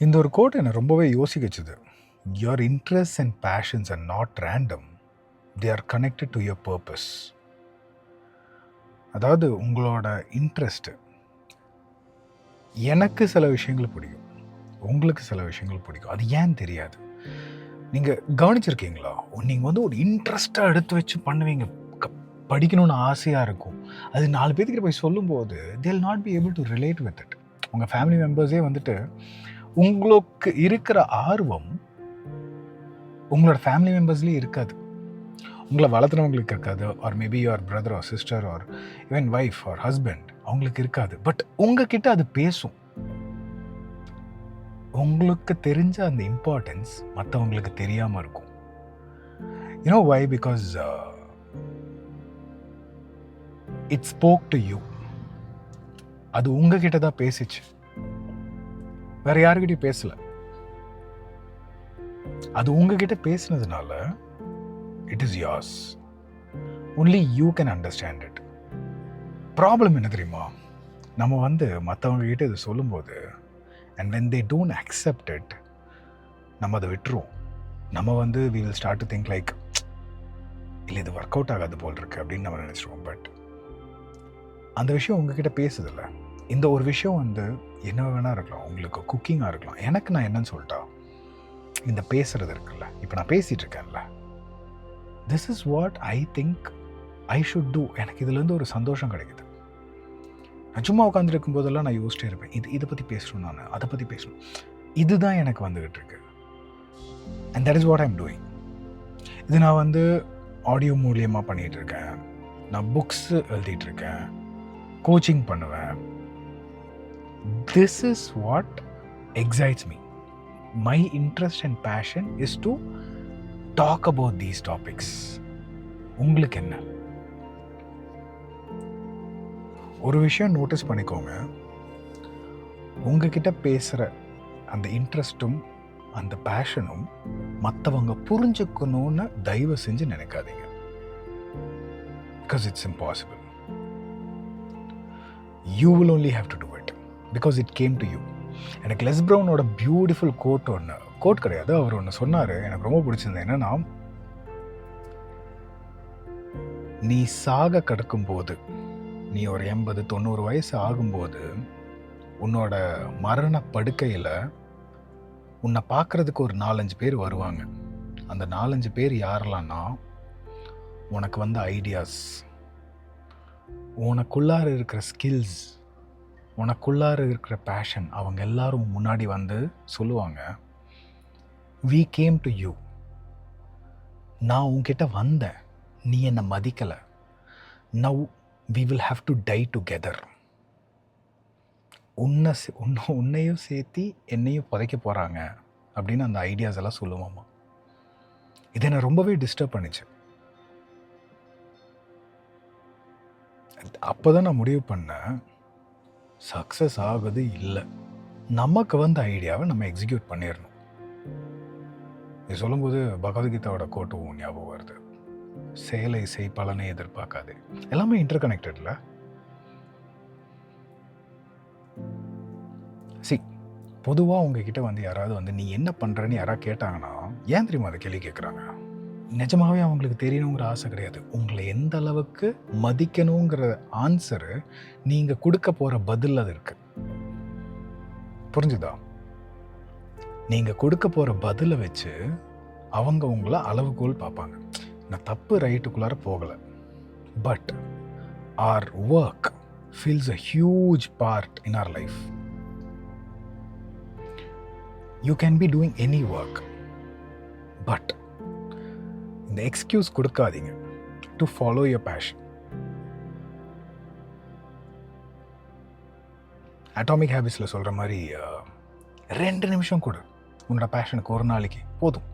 இந்த ஒரு கோட் என்னை ரொம்பவே யோசிக்க வச்சுது. Your interest and passions are not random, they are connected to your purpose. அதாவது உங்களோட இன்ட்ரெஸ்ட்டு, எனக்கு சில விஷயங்கள் பிடிக்கும், உங்களுக்கு சில விஷயங்கள் பிடிக்கும். அது ஏன் தெரியாது. நீங்கள் கவனிச்சிருக்கீங்களா? நீங்கள் வந்து ஒரு இன்ட்ரெஸ்ட்டாக எடுத்து வச்சு பண்ணுவீங்க, படிக்கணும்னு ஆசையாக இருக்கும். அது 4 பேர்த்துக்கிட்ட போய் சொல்லும்போது they will not be able to relate with it. உங்கள் ஃபேமிலி மெம்பர்ஸே வந்துட்டு உங்களுக்கு இருக்கிற ஆர்வம் உங்களோட ஃபேமிலி மெம்பர்ஸ்லேயே இருக்காது, உங்களை வளர்த்துனவங்களுக்கு இருக்காது, or maybe your brother or sister or even wife or husband, அவங்களுக்கு இருக்காது. பட் உங்ககிட்ட அது பேசும். உங்களுக்கு தெரிஞ்ச அந்த இம்பார்ட்டன்ஸ் மற்றவங்களுக்கு தெரியாமல் இருக்கும். You know why? Because it spoke to you. அது உங்ககிட்ட தான் பேசிச்சு, வேற யாருக்கிட்டையும் பேசல. அது உங்ககிட்ட பேசினதுனால it is yours. only you can understand it. Problem என்ன தெரியுமா? நம்ம வந்து மற்றவங்க கிட்ட இது சொல்லும்போது and when they don't accept it, நம்ம அதை விட்டுருவோம். நம்ம வந்து we will start to think like, இல்லை இது ஒர்க் அவுட் ஆகாது போல் இருக்கு அப்படின்னு நம்ம நினச்சிருவோம். பட் அந்த விஷயம் உங்ககிட்ட பேசுதில்ல. இந்த ஒரு விஷயம் வந்து என்ன வேணா இருக்கலாம், உங்களுக்கு குக்கிங்காக இருக்கலாம். எனக்கு நான் என்னன்னு சொல்லிட்டா, இந்த பேசுறது இருக்குல்ல, இப்போ நான் பேசிகிட்டு இருக்கேன்ல, this is what I think I should do. எனக்கு இதுலேருந்து ஒரு சந்தோஷம் கிடைக்குது. நான் சும்மா உட்காந்துருக்கும் போதெல்லாம் நான் யோசிச்சிட்டே இருப்பேன், இதை பற்றி பேசணும், நான் அதை பற்றி பேசணும். இதுதான் எனக்கு வந்துக்கிட்டு இருக்கு. And that is what I'm doing. இது நான் வந்து ஆடியோ மூலியமாக பண்ணிகிட்டு இருக்கேன், நான் புக்ஸ் எழுதிட்டு இருக்கேன், கோச்சிங் பண்ணுவேன். This is what excites me. My interest and passion is to talk about these topics. உங்களுக்கு என்ன? ஒரு விஷயம் நோட்டீஸ் பண்ணிக்கோங்க, உங்ககிட்ட பேசுகிற அந்த இன்ட்ரெஸ்ட்டும் அந்த பேஷனும் மற்றவங்க புரிஞ்சுக்கணும்னு தயவு செஞ்சு நினைக்காதீங்க. Because it's impossible. You will only have to do it because it came to you. எனக்கு லெஸ் ப்ரௌனோட பியூட்டிஃபுல் கோட் கிடையாது, அவர் ஒன்று சொன்னார், எனக்கு ரொம்ப பிடிச்சிருந்தது. என்னன்னா, நீ சாக கிடக்கும்போது, நீ ஒரு 80-90 வயசு ஆகும்போது உன்னோட மரண படுக்கையில் உன்னை பார்க்குறதுக்கு ஒரு 4-5 பேர் வருவாங்க. அந்த 4-5 பேர் யாரெல்லாம்னா, உனக்கு வந்த ஐடியாஸ், உனக்குள்ளார இருக்கிற ஸ்கில்ஸ், உனக்குள்ளார இருக்கிற பேஷன், அவங்க எல்லாரும் முன்னாடி வந்து சொல்லுவாங்க, we came to you. நான் உன்கிட்ட வந்தேன், நீ என்னை மதிக்கலை, now we will have to die together. உன்னையும் சேர்த்து என்னையும் புதைக்க போகிறாங்க அப்படின்னு அந்த ஐடியாஸ் எல்லாம் சொல்லுவாமா. இதை நான் ரொம்பவே டிஸ்டர்ப் பண்ணிச்சு. அப்போ தான் நான் முடிவு பண்ணேன், சக்ஸஸ் ஆகுது இல்லை, நமக்கு வந்த ஐடியாவை நம்ம எக்ஸிக்யூட் பண்ணிடணும். இது சொல்லும்போது பகவத்கீதாவோட கோட்டும் ஞாபகம் வருது, செயலை செய் பலனை எதிர்பார்க்காது. எல்லாமே இன்டர் கனெக்டட்ல. பொதுவாக உங்ககிட்ட வந்து யாராவது வந்து நீ என்ன பண்ணுறன்னு யாராவது கேட்டாங்கன்னா, ஏன் தெரியுமா அதை கேள்வி கேட்குறாங்க? நிஜமாகவே அவங்களுக்கு தெரியணுங்கிற ஆசை கிடையாது. உங்களை எந்த அளவுக்கு மதிக்கணுங்கிற ஆன்சரு நீங்கள் கொடுக்க போகிற பதில் அது இருக்கு. புரிஞ்சுதா? நீங்கள் கொடுக்க போகிற பதிலை வச்சு அவங்க உங்களை அளவுகோல் பார்ப்பாங்க. நான் தப்பு ரைட்டுக்குள்ளார போகலை, but our work fills a huge part in our life. You can be doing any work, but இந்த எக்ஸ்கியூஸ் கொடுக்காதீங்க to follow your passion. Atomic ஹேபிட்ஸில் சொல்கிற மாதிரி 2 நிமிஷம் கொடு உன்னோட பேஷனுக்கு, ஒரு நாளைக்கு போதும்.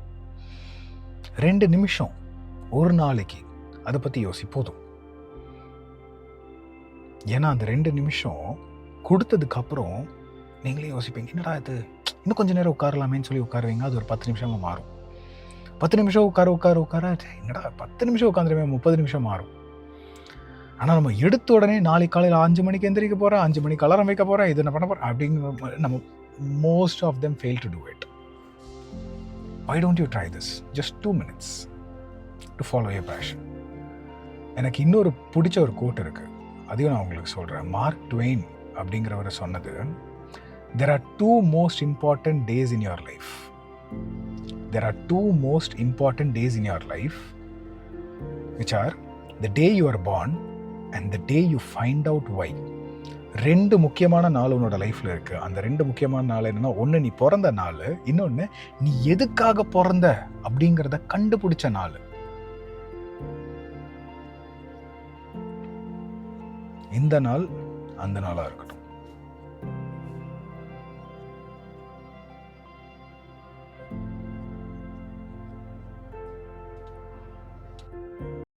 2 நிமிஷம் ஒரு நாளைக்கு அதை பற்றி யோசி, போதும். ஏன்னா அந்த 2 நிமிஷம் கொடுத்ததுக்கப்புறம் நீங்களே யோசிப்பீங்க, என்னடா இது இன்னும் கொஞ்சம் நேரம் உட்காரலாமேன்னு சொல்லி உட்காருவீங்க. அது ஒரு 10 நிமிஷமாக மாறும். 10 நிமிஷம் உட்கார என்னடா 10 நிமிஷம் உட்காந்துருமே, 30 நிமிஷம் மாறும். ஆனால் நம்ம எடுத்த உடனே நாளைக்கு காலையில் 5 மணிக்கு எந்திரிக்க போகிறேன், 5 மணிக்கு அலாரம் வைக்க போகிறேன், இது என்ன பண்ண போகிறேன் அப்படிங்கிற நம்ம most of them fail to do it. Why don't you try this? Just 2 minutes to follow your passion. எனக்கு இன்னொரு பிடிச்ச ஒரு கோட் இருக்குது, அதையும் நான் உங்களுக்கு சொல்கிறேன். மார்க் ட்வெயின் அப்படிங்கிறவரை சொன்னது, there are two most important days in your life. There are two most important days in your life, which are the day you are born and the day you find out why. 2 முக்கியமான நாள் உன்னோட லைஃப்பில் இருக்குது. அந்த 2 முக்கியமான நாள் என்னென்னா, ஒன்று நீ பிறந்த நாள், இன்னொன்று நீ எதுக்காக பிறந்த அப்படிங்கிறத கண்டுபிடிச்ச நாள். இந்த நாள் அந்த நாளாக இருக்கட்டும்.